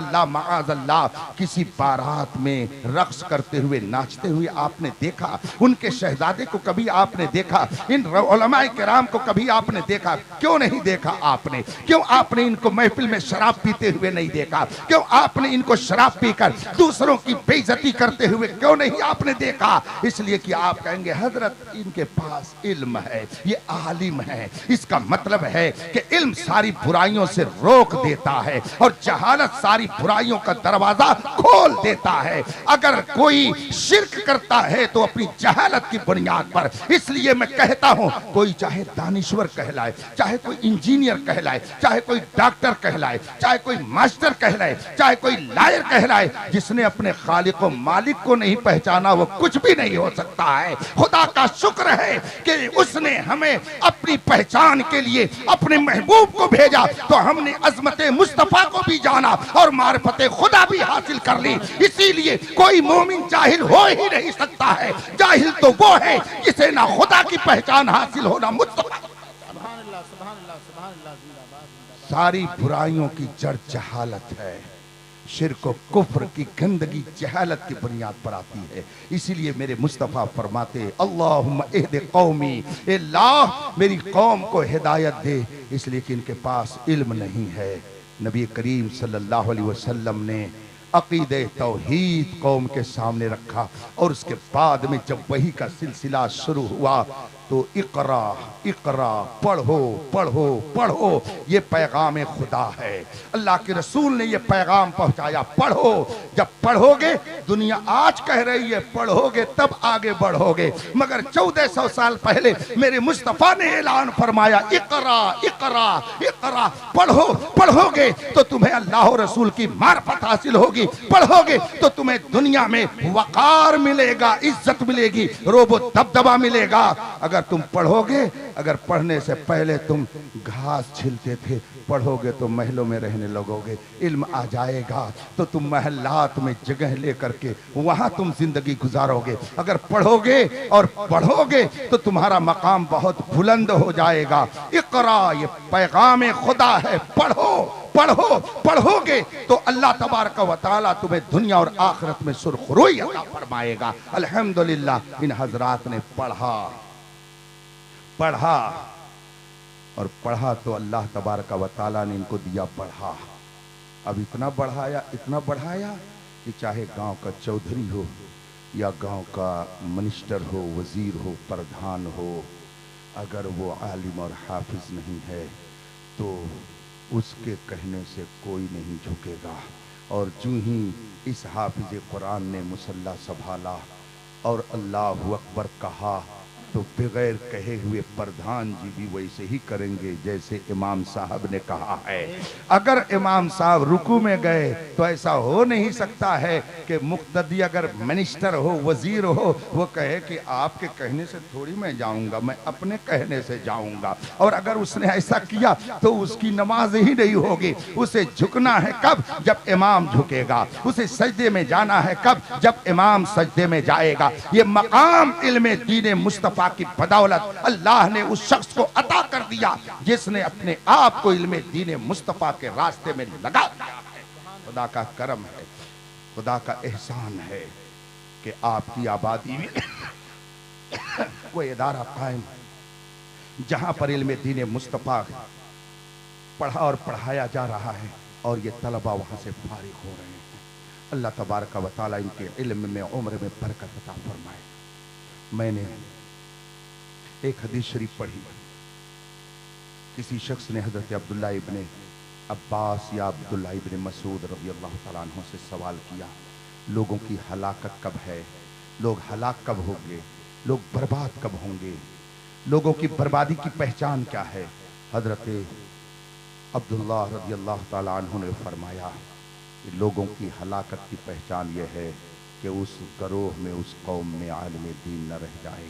اللہ کسی بارات میں رقص کرتے ہوئے ناچتے ہوئے آپ نے دیکھا؟ ان کے شہزادے کو کبھی آپ نے دیکھا؟ ان علماء کرام کو کبھی آپ نے دیکھا؟ کیوں نہیں دیکھا آپ نے؟ کیوں آپ نے ان کو محفل میں شراب پیتے ہوئے نہیں دیکھا؟ کیوں آپ نے ان کو شراب پی کر دوسروں کی بے عزتی کرتے ہوئے کیوں نہیں آپ نے دیکھا؟ اس لیے کہ آپ کہیں گے حضرت ان کے پاس علم ہے، یہ عالم ہے۔ اس کا مطلب ہے کہ علم ساری برائیوں سے روک دیتا ہے اور جہالت ساری برائیوں کا دروازہ کھول دیتا ہے۔ اگر کوئی شرک کرتا ہے تو اپنی جہالت کی بنیاد پر، اس لیے میں کہتا ہوں کوئی چاہے دانشور کہلائے، چاہے کوئی انجینئر کہلائے، چاہے کوئی ڈاکٹر کہلائے، چاہے کوئی ماسٹر کہلائے، چاہے کوئی لائر کہلائے، جس نے اپنے خالق و مالک کو نہیں پہچانا وہ کچھ بھی نہیں ہو سکتا ہے۔ خدا کا شکر ہے کہ اس نے ہمیں اپنی پہچان کے لیے اپنے محبوب کو بھیجا تو ہم نے عظمت مصطفیٰ کو بھی جانا اور معرفت خدا بھی حاصل کر لی۔ اسی لیے کوئی مومن جاہل ہو ہی نہیں سکتا ہے، جاہل تو وہ ہے جسے نہ خدا کی پہچان حاصل ہو نہ مصطفیٰ۔ سبحان اللہ سبحان اللہ سبحان اللہ، زندہ باد زندہ باد۔ ساری برائیوں کی جڑ جہالت ہے، شرک و کفر کی گندگی جہالت کی بنیاد پر آتی ہے۔ اسی لیے میرے مصطفیٰ فرماتے اللہم اہد قومی، اے اللہ میری قوم کو ہدایت دے اس لیے کہ ان کے پاس علم نہیں ہے۔ نبی کریم صلی اللہ علیہ وسلم نے عقید توحید قوم کے سامنے رکھا اور اس کے بعد میں جب وحی کا سلسلہ شروع ہوا تو اقرا اقرا، پڑھو پڑھو پڑھو، یہ پیغام خدا ہے۔ اللہ کے رسول نے یہ پیغام پہنچایا، پڑھو۔ جب پڑھو گے، دنیا آج کہہ رہی ہے پڑھو گے تب آگے بڑھو گے، مگر 1400 سال پہلے میرے مصطفیٰ نے اعلان فرمایا اقرا اقرا اقرا، پڑھو پڑھو گے تو تمہیں اللہ و رسول کی معرفت حاصل ہوگی، پڑھو گے تو تمہیں دنیا میں وقار ملے گا، عزت ملے گی، روب و دبدبہ ملے گا۔ اگر تم پڑھو گے، اگر پڑھنے سے پہلے تم گھاس چھلتے تھے، پڑھو گے تو محلوں میں رہنے لگو گے، علم آ جائے گا تو تم محلات میں جگہ لے کر کے وہاں تم زندگی گزارو گے۔ اگر پڑھو گے اور پڑھو گے تو تمہارا مقام بہت بلند ہو جائے گا۔ اقرا یہ پیغام خدا ہے، پڑھو پڑھو پڑھو گے تو اللہ تبارک و تعالیٰ تمہیں دنیا اور آخرت میں سرخروئی عطا فرمائے گا۔ الحمدللہ ان حضرات نے پڑھا اور پڑھا تو اللہ تبارک و تعالیٰ نے ان کو دیا بڑھا۔ اب اتنا بڑھایا کہ چاہے گاؤں کا چودھری ہو یا گاؤں کا منسٹر ہو، وزیر ہو، پردھان ہو، اگر وہ عالم اور حافظ نہیں ہے تو اس کے کہنے سے کوئی نہیں جھکے گا۔ اور جو ہی اس حافظ قرآن نے مصلی سنبھالا اور اللہ اکبر کہا، तो बगैर कहे हुए प्रधान जी भी वैसे ही करेंगे जैसे इमाम साहब ने कहा है। अगर इमाम साहब रुकू में गए तो ऐसा हो नहीं सकता है कि मुक्तदी अगर मिनिस्टर हो, वजीर हो, वो कहे कि आपके कहने से थोड़ी मैं जाऊंगा, मैं अपने कहने से जाऊंगा। और अगर उसने ऐसा किया तो उसकी नमाज ही नहीं होगी। उसे झुकना है कब? जब इमाम झुकेगा। उसे सजदे में जाना है कब? जब इमाम सजदे में जाएगा। ये मकाम इल्म दीन मुस्तफा की बदौलत अल्लाह ने उस शख्स को अता कर दिया जिसने अपने आप को इल्म दीन मुस्तफा के रास्ते में लगा दिया है। खुदा का करम है, खुदा का एहसान है कि आपकी आबादी में कोई इदारा कायम है जहां पर इल्म दीन मुस्तफा पढ़ा और पढ़ाया जा रहा है और ये तलबा वहां से फारिग हो रहे हैं। अल्लाह तबारक व तआला इनके इल्म में, उम्र में बरकत अता फरमाए। मैंने एक हदीस शरीफ पढ़ी, किसी शख्स ने हजरत अब्दुल्ला इब्ने अब्बास या अब्दुल्ला इब्ने मसूद रज़ी अल्लाह तआला अन्हु से सवाल किया, लोगों की हलाकत कब है? लोग हलाक कब होंगे? लोग बर्बाद कब होंगे? लोगों की बर्बादी की पहचान क्या है? हजरत अब्दुल्ला रज़ी अल्लाह तआला अन्हु ने फरमाया कि लोगों की हलाकत की पहचान यह है कि उस गरोह में, उस कौम में आलिम दीन न रह जाए।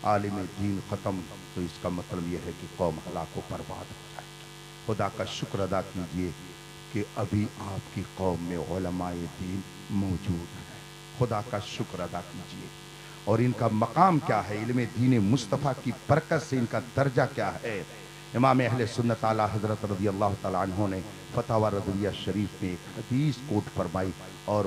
आलिम दीन ख़त्म तो इसका मतलब यह है कि कौम हलाक व बर्बाद हो जाएगी। खुदा का शुक्र अदा कीजिए कि अभी आपकी कौम में उलमाए दीन मौजूद है। खुदा का शुक्र अदा कीजिए। और इनका मकाम क्या है? इल्म दीन मुस्तफ़ा की बरकत से इनका दर्जा क्या है? इमाम अहले सुन्नत आला हज़रत रज़ी अल्लाह तआला अन्हु ने फतवा रज़विया शरीफ में एक हदीस कोट फरमाई और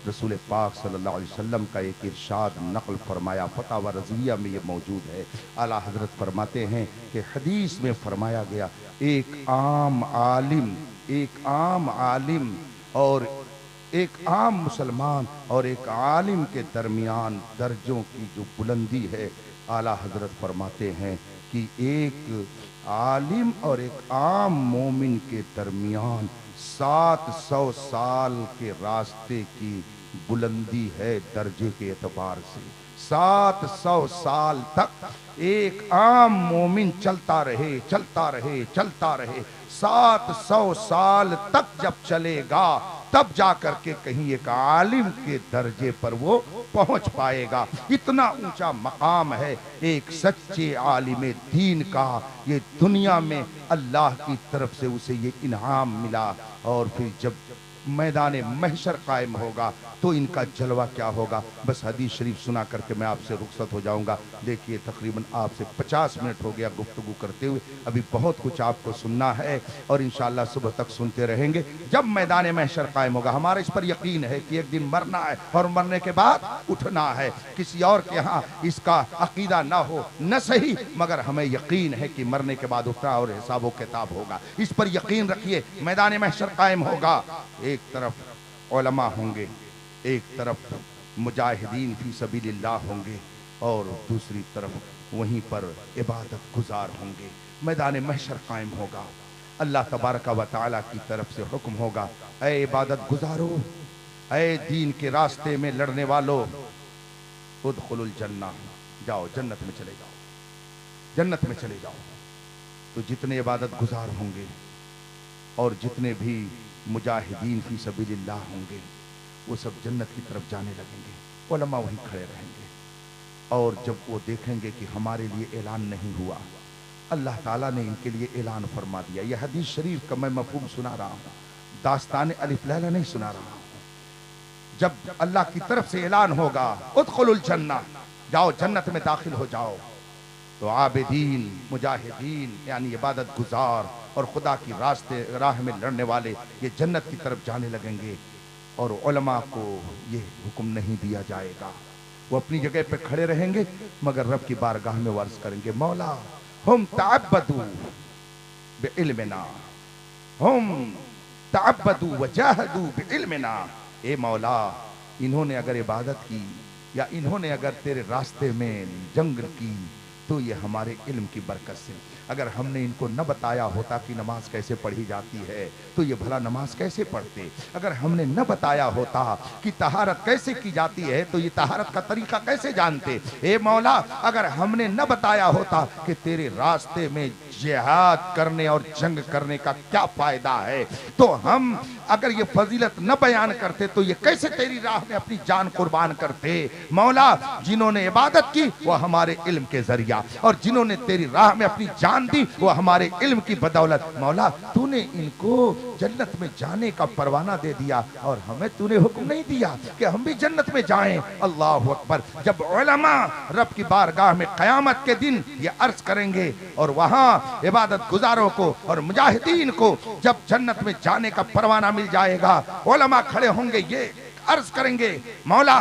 रसूल पाक सल्लल्लाहु अलैहि वसल्लम का एक इरशाद नक़ल फरमाया। फतवा रज़विया में ये मौजूद है। आला हज़रत फरमाते हैं कि हदीस में फरमाया गया, एक आम आलिम और एक आम मुसलमान और एक आलिम के दरमियान दर्जों की जो बुलंदी है, आला हज़रत फरमाते हैं कि एक आलिम और एक आम मोमिन के दरमियान 700 साल के रास्ते की बुलंदी है दर्जे के एतबार से। 700 साल तक एक आम मोमिन चलता रहे, चलता रहे, चलता रहे, 700 साल तक जब चलेगा तब जाकर के कहीं एक आलिम के दर्जे पर वो पहुंच पाएगा। इतना ऊंचा मकाम है एक सच्चे आलिम दीन का। ये दुनिया में अल्लाह की तरफ से उसे ये इनाम मिला और फिर जब मैदान महशर कायम होगा तो इनका जलवा क्या होगा। बस हदीस शरीफ सुना करके मैं आपसे रुखसत हो जाऊंगा। देखिए तकरीबन आपसे 50 मिनट हो गया गुफ्तगू करते हुए, अभी बहुत कुछ आपको सुनना है और इंशाअल्लाह सुबह तक सुनते रहेंगे। जब मैदान महशर कायम होगा, हमारा इस पर यकीन है कि एक दिन मरना है और मरने के बाद उठना है। किसी और के यहाँ इसका अकीदा ना हो न सही, मगर हमें यकीन है कि मरने के बाद उठना और हिसाब व किताब होगा। इस पर यकीन रखिए। मैदान महशर कायम होगा, एक तरफ उलमा होंगे, एक तरफ मुजाहिदीन फी सबीलिल्लाह होंगे और दूसरी तरफ वहीं पर इबादत गुजार होंगे। मैदान महशर कायम होगा, अल्लाह तबारक व तआला की तरफ से हुक्म होगा, ऐ इबादत गुजारो, ऐ दीन के रास्ते में लड़ने वालों, उदखुलुल जन्नह, जाओ जन्नत में चले जाओ, जन्नत में चले जाओ। तो जितने इबादत गुजार होंगे और जितने भी मुजाहिदीन फी सबीलिल्लाह होंगे वो सब जन्नत की तरफ जाने लगेंगे। उलमा वहीं खड़े रहेंगे और जब वो देखेंगे कि हमारे लिए ऐलान नहीं हुआ, अल्लाह ताला ने इनके लिए ऐलान फरमा दिया। यह हदीस शरीफ का मैं मफहूम सुना रहा हूँ, दास्तान अलिफ लैला नहीं सुना रहा हूँ। जब अल्लाह की तरफ से ऐलान होगा उदखुलुल जन्नह, जाओ जन्नत में दाखिल हो जाओ, तो आबिदीन, मुजाहिदीन यानी इबादत गुजार और खुदा की राह में लड़ने वाले ये जन्नत की तरफ जाने लगेंगे और उलमा को ये हुक्म नहीं दिया जाएगा। वो अपनी जगह पे खड़े रहेंगे मगर रब की बारगाह में वर्ज करेंगे, मौला हम तअब्बदू बिइल्मिना, हम तअब्बदू वजाहदू बिइल्मिना। ए मौला, इन्होंने अगर इबादत की या इन्होंने अगर तेरे रास्ते में जंग की तो ये हमारे इल्म की बरकत से। अगर हमने इनको न बताया होता कि नमाज कैसे पढ़ी जाती है तो ये भला नमाज कैसे पढ़ते। अगर हमने न बताया होता कि तहारत कैसे की जाती है तो ये तहारत का तरीका कैसे जानते। ए मौला, अगर हमने न बताया होता कि तेरे रास्ते में जिहाद करने और जंग करने का क्या फायदा है, तो हम अगर ये फजीलत न बयान करते तो ये कैसे तेरी राह में अपनी जान कुर्बान करते। मौला, जिन्होंने इबादत की वो हमारे इल्म के जरिया, और जिन्होंने तेरी राह में अपनी जान दी वो हमारे इल्म की बदौलत। मौला, तूने इनको जन्नत में जाने का परवाना दे दिया और हमें तूने हुक्म नहीं दिया कि हम भी जन्नत में जाएं। अल्लाह अकबर। जब उलमा रब की बारगाह में क़यामत के दिन ये अर्ज करेंगे और वहां इबादत गुजारों को और मुजाहिदीन को जब जन्नत में जाने का परवाना मिल जाएगा, उलमा खड़े होंगे, ये अर्ज करेंगे, मौला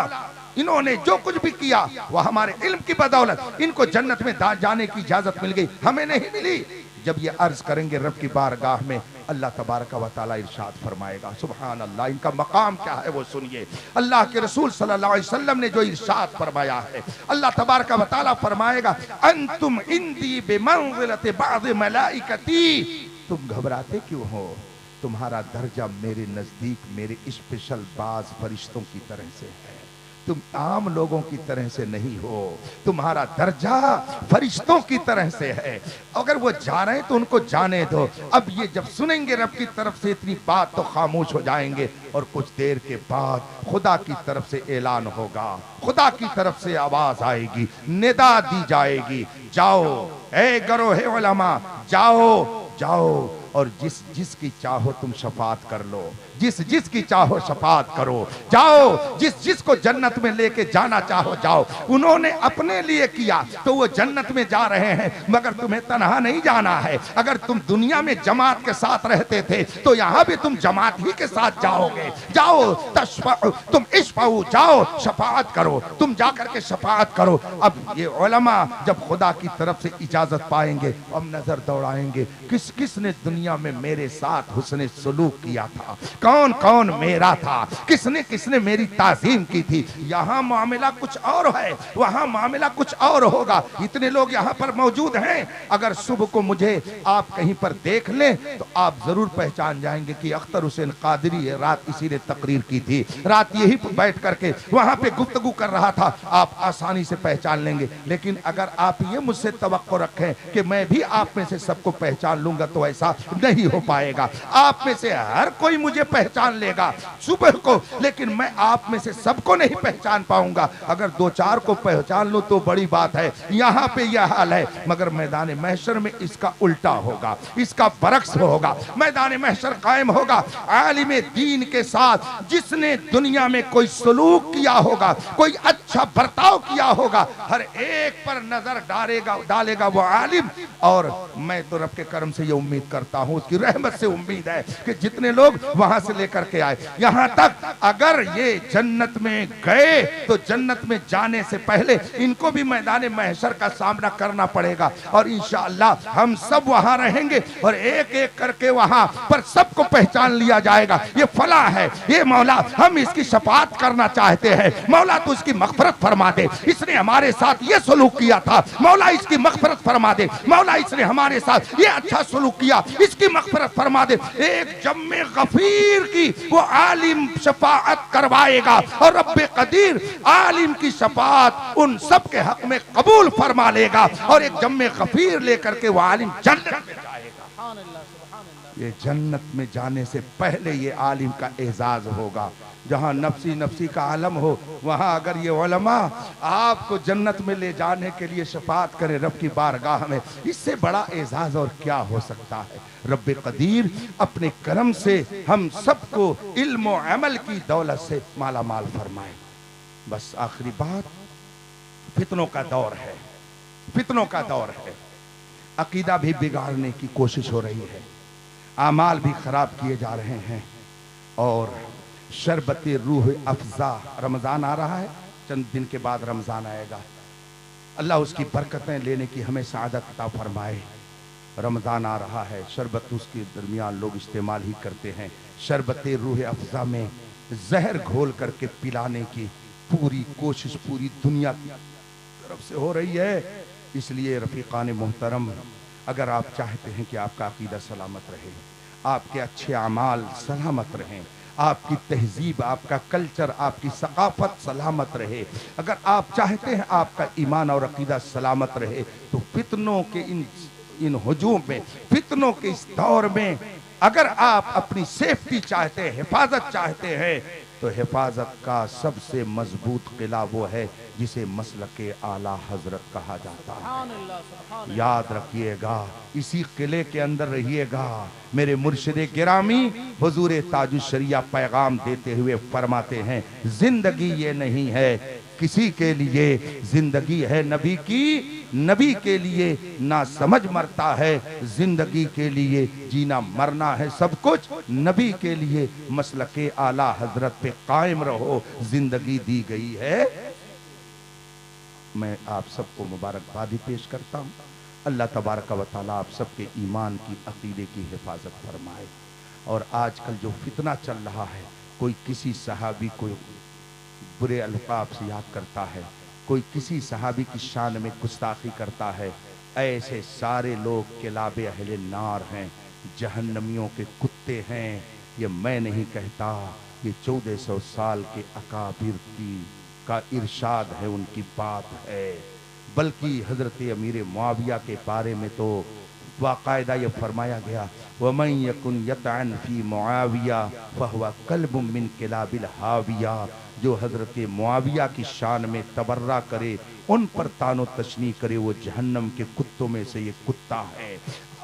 इन्होंने जो कुछ भी किया वो हमारे इल्म की बदौलत इनको जन्नत में जाने की इजाजत मिल गई, हमें नहीं मिली। जब ये अर्ज करेंगे रब की बारगाह में, अल्लाह तबारक व तआला इरशाद फरमाएगा, सुभान अल्लाह, इनका मकाम क्या है वो सुनिए। अल्लाह के रसूल सल्लल्लाहु अलैहि वसल्लम ने जो इरशाद फरमाया है, अल्लाह तबारक व तआला फरमाएगा, अंतुम इंदी बिमंज़िलति बाज़ मलाइकती, तुम घबराते क्यों हो, तुम्हारा दर्जा मेरे नजदीक मेरे स्पेशल बाज फरिश्तों की तरह से है, तुम आम लोगों की तरह से नहीं हो, तुम्हारा दर्जा फरिश्तों की तरह से है। अगर वो जा रहे हैं तो उनको जाने दो। अब ये जब सुनेंगे रब की तरफ से इतनी बात तो खामोश हो जाएंगे और कुछ देर के बाद खुदा की तरफ से ऐलान होगा, खुदा की तरफ से आवाज आएगी, निदा दी जाएगी, जाओ ए गरोहे उलमा, जाओ जाओ और जिस जिसकी चाहो तुम शफात कर लो, जिस जिसकी चाहो शफात करो, जाओ जिस जिसको जन्नत में लेके जाना चाहो जाओ। उन्होंने अपने लिए किया तो वो जन्नत में जा रहे हैं, मगर तुम्हें तन्हा नहीं जाना है। अगर तुम दुनिया में जमात के साथ रहते थे तो यहाँ भी तुम जमात ही के साथ जाओगे। जाओ तशफ़अ, तुम इशफ़अू, जाओ शफात करो, तुम जाकर के शफात करो। अब ये उलमा जब खुदा की तरफ से इजाजत पाएंगे, अब नजर दौड़ाएंगे, किस किस ने दुनिया में मेरे साथ हुस्ने सलूक किया था, कौन कौन मेरा था, किसने किसने मेरी ताज़ीम की थी। यहाँ मामला कुछ और है, वहाँ मामला कुछ और होगा। इतने लोग यहाँ पर मौजूद हैं, अगर सुबह को मुझे आप कहीं पर देख लें तो आप जरूर पहचान जाएंगे कि अख्तर हुसैन कादरी है, रात इसी ने तकरीर की थी, रात यही बैठ करके वहाँ पे गुफ्तगू कर रहा था, आप आसानी से पहचान लेंगे। लेकिन अगर आप ये मुझसे तवक्को रखें कि मैं भी आप में से सबको पहचान लूंगा तो ऐसा नहीं हो पाएगा। आप में से हर कोई मुझे पहचान लेगा सुबह को, लेकिन मैं आप में से सबको नहीं पहचान पाऊंगा। अगर दो चार को पहचान लूं तो बड़ी बात है, यहाँ पे यह हाल है, मगर मैदान महशर में इसका उल्टा होगा, इसका बरक्स होगा। मैदान महशर कायम होगा आलिम दीन के साथ जिसने दुनिया में कोई सलूक किया होगा, कोई अच्छा बर्ताव किया होगा, हर एक पर नजर डालेगा वो आलिम। और मैं तो रब के करम से ये उम्मीद करता हूँ, उसकी रहमत से उम्मीद है कि जितने लोग वहां से लेकर के आए यहाँ तक, अगर ये जन्नत में गए तो जन्नत में जाने से पहले इनको भी मैदान महशर का सामना करना पड़ेगा। और इंशाअल्लाह हम सब वहां रहेंगे और एक एक करके वहां पर सबको पहचान लिया जाएगा, ये फला है, ये मौला हम इसकी शफाअत करना चाहते हैं, मौला तो इसकी मग़फ़िरत फरमा दे, इसने हमारे साथ ये सलूक किया था, मौला इसकी मग़फ़िरत फरमा दे, मौला इसने हमारे साथ ये अच्छा सलूक किया, इसकी मग़फ़िरत फरमा दे। एक जम्मे गफीर की वो आलिम शफाअत करवाएगा और रब्बे कदीर आलिम की शफाअत उन सब के हक में कबूल फरमा लेगा और एक जम्मे गफीर लेकर के वो आलिम जन्नत में जाएगा। ये जन्नत में जाने से पहले ये आलिम का एजाज होगा। जहाँ नफसी नफसी का आलम हो वहाँ अगर ये उलमा आपको जन्नत में ले जाने के लिए शफाअत करे रब की बारगाह में, इससे बड़ा एजाज और क्या हो सकता है। रब्बे कदीर अपने करम से हम सबको इल्म और अमल की दौलत से माला माल फरमाए। बस आखिरी बात, फितनों का दौर है, फितनों का दौर है, अकीदा भी बिगाड़ने की कोशिश हो रही है, आमाल भी खराब किए जा रहे हैं और शरबत रूह अफ़ज़ा रमज़ान आ रहा है, चंद दिन के बाद रमज़ान आएगा, अल्लाह उसकी बरकतें लेने की हमें सआदत अता फरमाए। रमज़ान आ रहा है, शरबत उसके दरमियान लोग इस्तेमाल ही करते हैं। शरबत रूह अफ़ज़ा में जहर घोल करके पिलाने की पूरी कोशिश पूरी दुनिया की तरफ से हो रही है। इसलिए रफ़ीक़ान मोहतरम, अगर आप चाहते हैं कि आपका अक़ीदा सलामत रहे, आपके अच्छे अमाल सलामत रहें, आपकी तहजीब, आपका कल्चर, आपकी सकाफत सलामत रहे, अगर आप चाहते हैं आपका ईमान और अक़ीदा सलामत रहे, तो फितनों के इन हुजूम में, फितनों के इस दौर में अगर आप अपनी सेफ्टी चाहते हैं, हिफाजत चाहते हैं, तो हिफाजत का सबसे मजबूत किला वो है जिसे मसलके आला हजरत कहा जाता है। याद रखिएगा, इसी किले के अंदर रहिएगा। मेरे मुर्शिद गिरामी हुजूर ताजुश शरिया पैगाम देते हुए फरमाते हैं, जिंदगी ये नहीं है किसी के लिए, जिंदगी है नबी की, नबी के लिए ना समझ मरता है, जिंदगी के लिए जीना मरना है सब कुछ नबी के लिए। मसलके आला हजरत पे कायम रहो, जिंदगी दी गई है। मैं आप सबको मुबारकबादी पेश करता हूँ। अल्लाह तबारक व तआला आप सबके ईमान की, अकीदे की हिफाजत फरमाए। और आजकल जो फितना चल रहा है, कोई किसी सहाबी को बुरे अलकाब से याद करता है, कोई किसी सहाबी की शान में गुस्ताखी करता है, ऐसे सारे लोग किलाबे अहले नार हैं, जहन्नमियों के कुत्ते हैं। ये मैं नहीं कहता, ये 1400 साल के अकाबिर का इरशाद है, उनकी बात है। बल्कि हजरत अमीर मुआविया के बारे में तो बाकायदा ये फरमाया गया, वमन यकुन यतअन फी मुआविया फहुवा कल्बुम मिन किलाबिल हाविया। जो हजरत मुआविया की शान में तबर्रा करे, उन पर तानो तशनी करे, वो जहन्नम के कुत्तों में से ये कुत्ता है।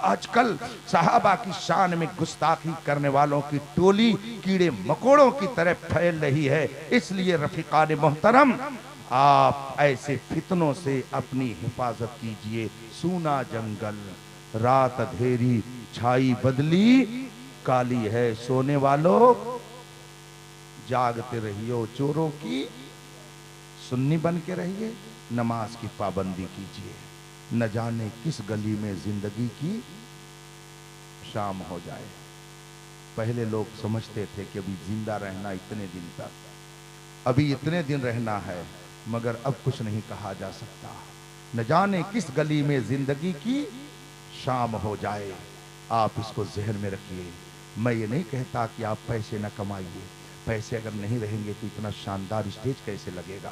आजकल सहाबा की शान में गुस्ताखी करने वालों की टोली कीड़े मकोड़ों की तरह फैल रही है। इसलिए रफ़ीक़ान मोहतरम, आप ऐसे फितनों से अपनी हिफाजत कीजिए। सूना जंगल, रात अंधेरी, छाई बदली काली है, सोने वालों जागते रहियो, चोरों की सुन्नी बन के रहिए, नमाज की पाबंदी कीजिए। न जाने किस गली में जिंदगी की शाम हो जाए। पहले लोग समझते थे कि अभी जिंदा रहना इतने दिन तक, अभी इतने दिन रहना है, मगर अब कुछ नहीं कहा जा सकता। न जाने किस गली में जिंदगी की शाम हो जाए। आप इसको ज़हन में रखिए। मैं ये नहीं कहता कि आप पैसे न कमाइए, पैसे अगर नहीं रहेंगे तो इतना शानदार स्टेज कैसे लगेगा,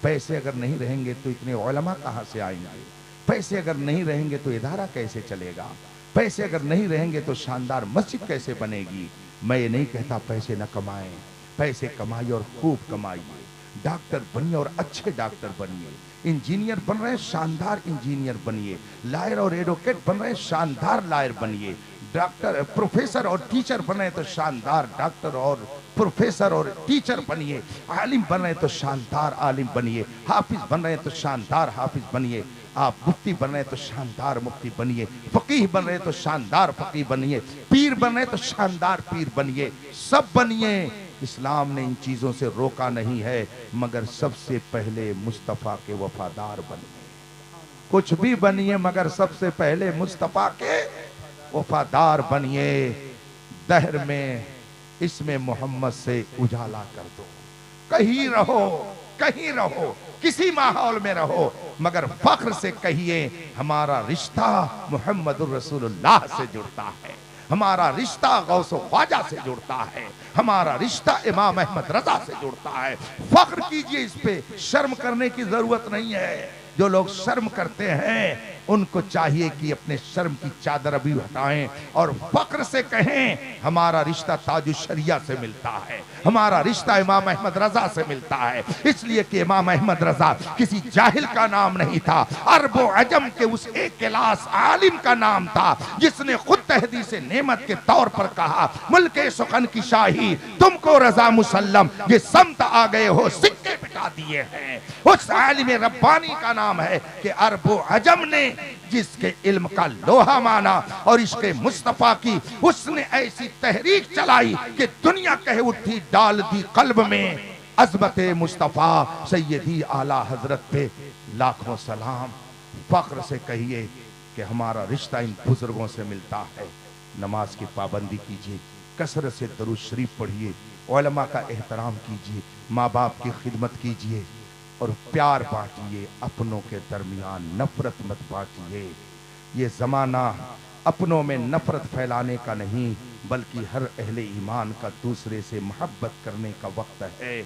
पैसे अगर नहीं रहेंगे तो इतने उलमा कहाँ से आएंगे, पैसे अगर नहीं रहेंगे तो इदारा कैसे चलेगा, पैसे अगर नहीं रहेंगे तो शानदार मस्जिद कैसे बनेगी। मैं ये नहीं कहता पैसे न कमाएं, पैसे कमाइए और खूब कमाइए, डॉक्टर बनिए और अच्छे डॉक्टर बनिए, इंजीनियर बन रहे हैं शानदार इंजीनियर बनिए, लायर और एडवोकेट बन रहे हैं शानदार लायर बनिए, डॉक्टर प्रोफेसर और टीचर बन रहे हैं तो शानदार डॉक्टर और प्रोफेसर और टीचर बनिए, आलिम बन रहे हैं तो शानदार आलिम बनिए, हाफिज बन रहे हैं तो शानदार हाफिज बनिए, आप मुफ्ती बन रहे हैं तो शानदार मुफ्ती बनिए, फकीह बन रहे हैं तो शानदार फकीह बनिए, पीर बन रहे हैं तो शानदार पीर बनिए, सब बनिए। इस्लाम ने इन चीज़ों से रोका नहीं है, मगर सबसे पहले मुस्तफ़ा के वफादार बनिए। कुछ भी बनिए मगर सबसे पहले मुस्तफ़ा के वफादार बनिए। दहर में इसमें मोहम्मद से उजाला कर दो, कहीं रहो, कहीं रहो, किसी माहौल में रहो, मगर फख्र से कहिए हमारा रिश्ता मुहम्मदुर रसूलुल्लाह से जुड़ता है, हमारा रिश्ता गौसो ख्वाजा से जुड़ता है, हमारा रिश्ता इमाम अहमद रजा से जुड़ता है। फख्र कीजिए, इस पे शर्म करने की जरूरत नहीं है। जो लोग शर्म करते हैं उनको चाहिए कि अपने शर्म की चादर अभी हटाएं और फख्र से कहें हमारा रिश्ता ताजुश शरिया से मिलता है, हमारा रिश्ता इमाम अहमद रजा से मिलता है। इसलिए कि इमाम अहमद रजा किसी जाहिल का नाम नहीं था, अरब व अजम के उस एक क्लास आलिम का नाम था जिसने खुद तहदीस नेमत के तौर पर कहा, मुल्के सुखन की शाही तुमको रजा मुसल्लम, ये समत आ गए हो सिक्के बिठा दिए हैं। उस आलिम रब्बानी का नाम है कि अरब व अजम ने जिसके इल्म का लोहा माना और इसके मुस्तफा की उसने ऐसी तहरीक चलाई कि दुनिया कह उठी, डाल दी कल्ब में अज़मत मुस्तफा सैयदी आला हजरत पे लाखों सलाम। फख्र से कहिए कि हमारा रिश्ता इन बुजुर्गों से मिलता है। नमाज की पाबंदी कीजिए, कसरत से दरूद शरीफ पढ़िए, उलमा का एहतराम कीजिए, माँ बाप की खिदमत कीजिए اور پیار बांटिए, अपनों के दरमियान नफरत मत बांटिए। ये ज़माना अपनों में नफरत फैलाने का नहीं बल्कि हर अहले ईमान का दूसरे से मोहब्बत करने का वक्त है।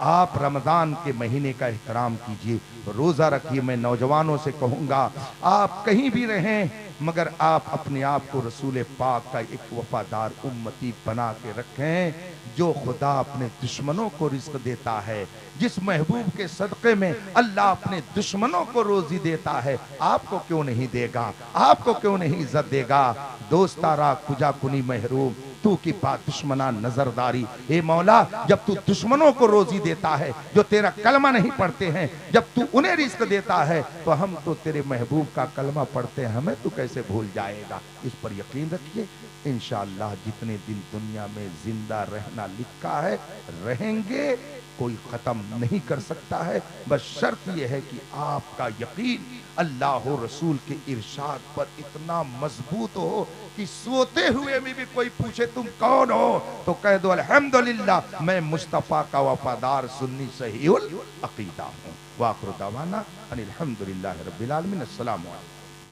आप रमज़ान के महीने का एहतराम कीजिए, रोज़ा रखिए। मैं नौजवानों से कहूँगा, आप कहीं भी रहें मगर आप अपने आप को रसूल पाक का एक वफादार उम्मती बना के रखें। जो खुदा अपने दुश्मनों को रिज़्क़ देता है, जिस महबूब के सदक़े में अल्लाह अपने दुश्मनों को रोज़ी देता है, आपको क्यों नहीं देगा, आपको क्यों नहीं इज्जत देगा। दोस्तारा कुजा कुनी महरूम तू की बात दुश्मना नजरदारी। ए मौला, जब तू दुश्मनों को रोजी देता है जो तेरा कलमा नहीं पढ़ते हैं, जब तू उन्हें रिज़्क़ देता है तो हम तो तेरे महबूब का कलमा पढ़ते हैं, हमें तू कैसे भूल जाएगा। इस पर यकीन रखिए, इंशाअल्लाह जितने दिन दुनिया में जिंदा रहना लिखा है रहेंगे, कोई खत्म नहीं कर सकता है। बस शर्त यह है कि आपका यकीन अल्लाह और रसूल के इरशाद पर इतना मजबूत हो कि सोते हुए में भी कोई पूछे तुम कौन हो तो कह दो अल्हम्दुलिल्लाह मैं मुस्तफ़ा का वफादार सुन्नी सहीउल अकीदा हूँ। वाखिर दावाना अनिल हम्दुलिल्लाहि रब्बिल आलमीन। अस्सलामु अलैकुम।